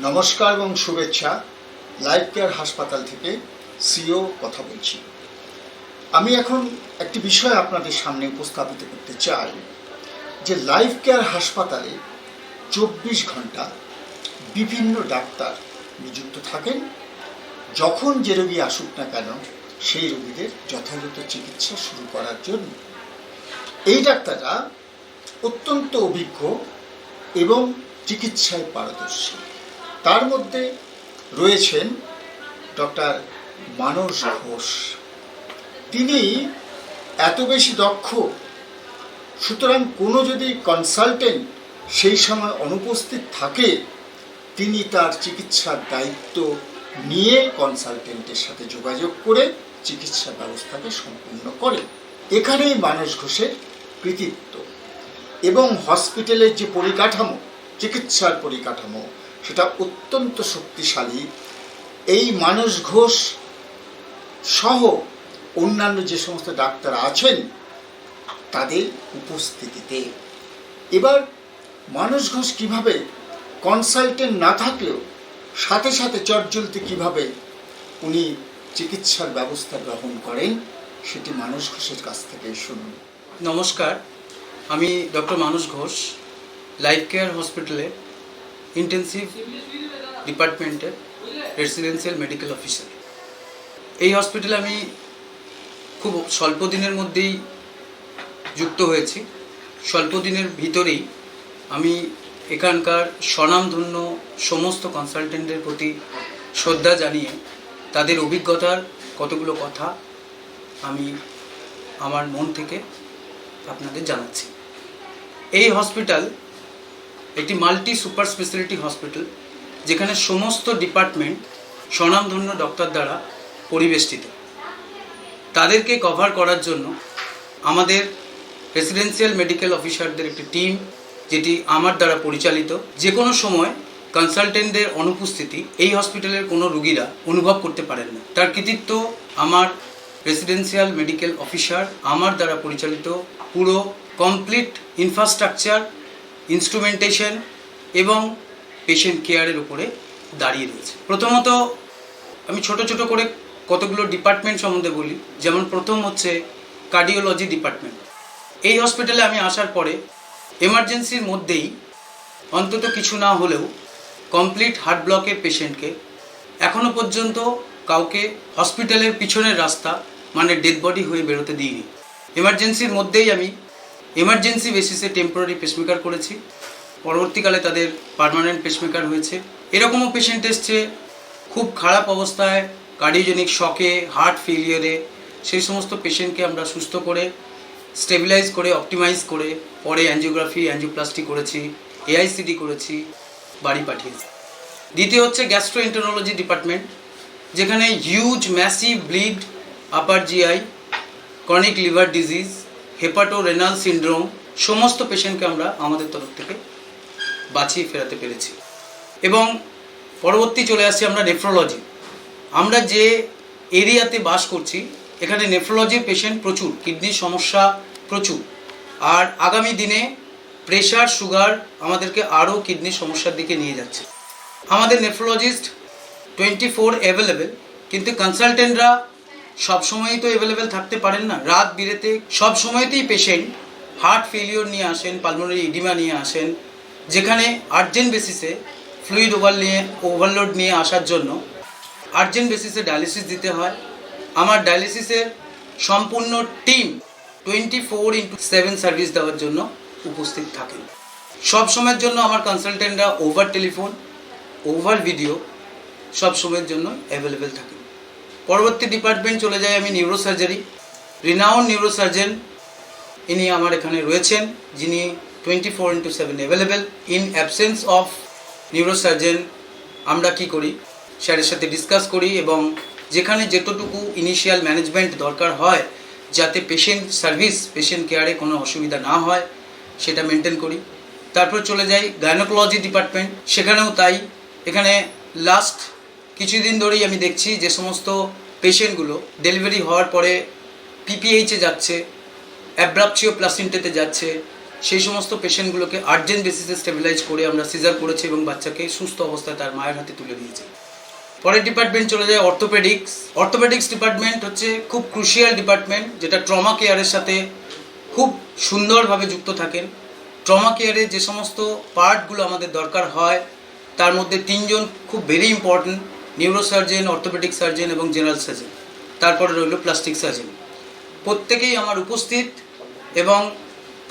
নমস্কার এবং শুভেচ্ছা। লাইফ কেয়ার হাসপাতাল থেকে সিও কথা বলছি। আমি এখন একটি বিষয় আপনাদের সামনে উপস্থাপিত করতে চাই যে লাইফ কেয়ার হাসপাতালে 24 ঘন্টা বিভিন্ন ডাক্তার নিযুক্ত থাকেন। যখন যে রোগী আসুক না কেন সেই রোগীদের যথাযথ চিকিৎসা শুরু করার জন্য এই ডাক্তাররা অত্যন্ত অভিজ্ঞ এবং চিকিৎসায় পারদর্শী। তার মধ্যে রয়েছেন ডক্টর মানস ঘোষ। তিনি এত বেশি দক্ষ, সুতরাং কোনো যদি কনসালটেন্ট সেই সময় অনুপস্থিত থাকে তিনি তার চিকিৎসার দায়িত্ব নিয়ে কনসালটেন্টের সাথে যোগাযোগ করে চিকিৎসা ব্যবস্থাকে সম্পূর্ণ করেন। এখানেই মানস ঘোষের কৃতিত্ব। এবং হসপিটালের যে পরিকাঠামো, চিকিৎসার পরিকাঠামো, সেটা অত্যন্ত শক্তিশালী। এই মানস ঘোষ সহ অন্যান্য যে সমস্ত ডাক্তার আছেন তাদের উপস্থিতিতে এবার মানস ঘোষ কীভাবে কনসালটেন্ট না থাকলেও সাথে সাথে চটজলদি কীভাবে উনি চিকিৎসার ব্যবস্থা গ্রহণ করেন সেটি মানস ঘোষের কাছ থেকে শুনুন। নমস্কার, আমি ডক্টর মানস ঘোষ, লাইফ কেয়ার হসপিটালে ইন্টেন্সিভ ডিপার্টমেন্টের রেসিডেন্সিয়াল মেডিকেল অফিসার। এই হসপিটালে আমি খুব স্বল্প দিনের মধ্যেই যুক্ত হয়েছি। স্বল্প দিনের ভিতরেই আমি এখানকার স্বনামধন্য সমস্ত কনসালটেন্টের প্রতি শ্রদ্ধা জানিয়ে তাদের অভিজ্ঞতার কতগুলো কথা আমি আমার মন থেকে আপনাদের জানাচ্ছি। এই হসপিটাল একটি মাল্টি সুপার স্পেশালিটি হসপিটাল, যেখানে সমস্ত ডিপার্টমেন্ট স্বনামধন্য ডক্টর দ্বারা পরিবেষ্টিত। তাদেরকে কভার করার জন্য আমাদের রেসিডেন্সিয়াল মেডিকেল অফিসারদের একটি টিম, যেটি আমার দ্বারা পরিচালিত। যে কোনো সময় কনসালটেন্টদের অনুপস্থিতি এই হসপিটালের কোনো রুগীরা অনুভব করতে পারেন না। তার কৃতিত্ব আমার রেসিডেন্সিয়াল মেডিকেল অফিসার আমার দ্বারা পরিচালিত পুরো কমপ্লিট ইনফ্রাস্ট্রাকচার, ইনস্ট্রুমেন্টেশন এবং পেশেন্ট কেয়ারের উপরে দাঁড়িয়ে রয়েছে। প্রথমত আমি ছোট ছোট করে কতগুলো ডিপার্টমেন্ট সম্বন্ধে বলি। যেমন প্রথম হচ্ছে কার্ডিওলজি ডিপার্টমেন্ট। এই হসপিটালে আমি আসার পরে এমার্জেন্সির মধ্যেই অন্তত কিছু না হলেও কমপ্লিট হার্ট ব্লকের পেশেন্টকে এখনও পর্যন্ত কাউকে হসপিটালের পিছনের রাস্তা মানে ডেড বডি হয়ে বেরোতে দিইনি। এমার্জেন্সির মধ্যেই আমি এমার্জেন্সি বেসিসে টেম্পোরারি পেসমেকার করেছি, পরবর্তীকালে তাদের পার্মানেন্ট পেসমেকার হয়েছে। এরকমও পেশেন্ট এসছে খুব খারাপ অবস্থায়, কার্ডিওজেনিক শকে, হার্ট ফেলিয়ারে। সেই সমস্ত পেশেন্টকে আমরা সুস্থ করে স্টেবিলাইজ করে অপটিমাইজ করে পরে অ্যাঞ্জিওগ্রাফি, অ্যাঞ্জিওপ্লাস্টি করেছি, এআইসিডি করেছি, বাড়ি পাঠিয়েছি। দ্বিতীয় হচ্ছে গ্যাস্ট্রোএন্টারোলজি ডিপার্টমেন্ট, যেখানে huge massive bleed, upper GI, chronic liver disease, hepato renal syndrome সমস্ত পেশেন্টকে আমরা আমাদের তরফ থেকে বাঁচিয়ে ফেরাতে পেরেছি। এবং পরবর্তী চলে আসছি আমরা নেফ্রোলজি। আমরা যে এরিয়াতে বাস করছি এখানে নেফ্রোলজির পেশেন্ট প্রচুর, কিডনির সমস্যা প্রচুর। আর আগামী দিনে প্রেশার, সুগার আমাদেরকে আরও কিডনির সমস্যার দিকে নিয়ে যাচ্ছে। আমাদের নেফ্রোলজিস্ট 24 অ্যাভেলেবেল, কিন্তু কনসালটেন্টরা সবসময়ই তো অ্যাভেলেবেল থাকতে পারেন না। রাত বিরেতে সব সময়তেই পেশেন্ট হার্ট ফেলিওর নিয়ে আসেন, পালমোনারি ইডিমা নিয়ে আসেন, যেখানে আর্জেন্ট বেসিসে ফ্লুইড ওভারলোড নিয়ে আসার জন্য আর্জেন্ট বেসিসে ডায়ালিসিস দিতে হয়। আমার ডায়ালিসিসের সম্পূর্ণ টিম 24/7 সার্ভিস দেওয়ার জন্য উপস্থিত থাকেন। সব সময়ের জন্য আমার কনসালটেন্টরা ওভার টেলিফোন, ওভার ভিডিও সব সময়ের জন্য অ্যাভেলেবেল থাকেন। পরবর্তী ডিপার্টমেন্ট চলে যায় আমি নিউরোসার্জারি। রিনাউন্ড নিউরোসার্জন ইনি আমার এখানে রয়েছেন, যিনি 24/7 available. In absence of neurosurgeon আমরা কি করি, স্যারের সাথে ডিসকাস করি এবং যেখানে যেতটুকু ইনিশিয়াল ম্যানেজমেন্ট দরকার হয় যাতে পেশেন্ট সার্ভিস, পেশেন্ট কেয়ারে কোনো অসুবিধা না হয় সেটা মেনটেন করি। তারপর চলে যাই গাইনোকোলজি ডিপার্টমেন্ট, সেখানেও তাই। এখানে লাস্ট কিছুদিন ধরেই আমি দেখছি যে সমস্ত পেশেন্টগুলো ডেলিভারি হওয়ার পরে পিপিএইচে যাচ্ছে, অ্যাব্রাপচিও প্লাসেন্টাতে যাচ্ছে, সেই সমস্ত পেশেন্টগুলোকে আর্জেন্ট বেসিসে স্টেবিলাইজ করে আমরা সিজার করেছি এবং বাচ্চাকে সুস্থ অবস্থায় তার মায়ের হাতে তুলে দিয়েছি। পরের ডিপার্টমেন্ট চলে যায় অর্থোপেডিক্স। অর্থোপেডিক্স ডিপার্টমেন্ট হচ্ছে খুব ক্রুশিয়াল ডিপার্টমেন্ট, যেটা ট্রমা কেয়ারের সাথে খুব সুন্দরভাবে যুক্ত থাকেন। ট্রমা কেয়ারে যে সমস্ত পার্টগুলো আমাদের দরকার হয় তার মধ্যে 3 জন খুব very important: neurosurgeon, orthopaedic surgeon এবং জেনারেল সার্জন। তারপরে রইল প্লাস্টিক সার্জন। প্রত্যেকেই আমার উপস্থিত এবং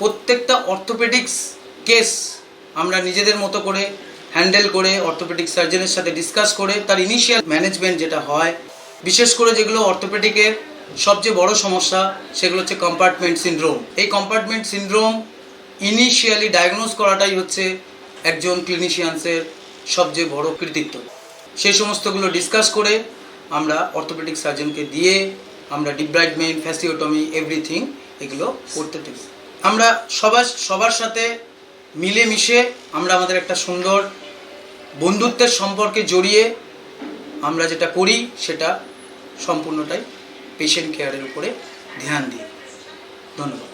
প্রত্যেকটা অর্থোপেডিক্স কেস আমরা নিজেদের মতো করে হ্যান্ডেল করে অর্থোপেডিক সার্জনের সাথে ডিসকাস করে তার ইনিশিয়াল ম্যানেজমেন্ট যেটা হয়, বিশেষ করে যেগুলো অর্থোপেডিকের সবচেয়ে বড় সমস্যা সেগুলো হচ্ছে কম্পার্টমেন্ট সিনড্রোম। এই কম্পার্টমেন্ট সিনড্রোম ইনিশিয়ালি ডায়াগনোজ করাটাই হচ্ছে একজন ক্লিনিশিয়ানসের সবচেয়ে বড় কৃতিত্ব। সেই সমস্তগুলো ডিসকাস করে আমরা অর্থোপেডিক সার্জনকে দিয়ে আমরা ডিব্রাইডমেন্ট, ফ্যাসিওটমি, এভরিথিং এগুলো করতে থাকি। আমরা সবার সাথে মিলেমিশে আমরা আমাদের একটা সুন্দর বন্ধুত্বের সম্পর্কে জড়িয়ে আমরা যেটা করি সেটা সম্পূর্ণটাই পেশেন্ট কেয়ারের উপরে ধ্যান দিই। ধন্যবাদ।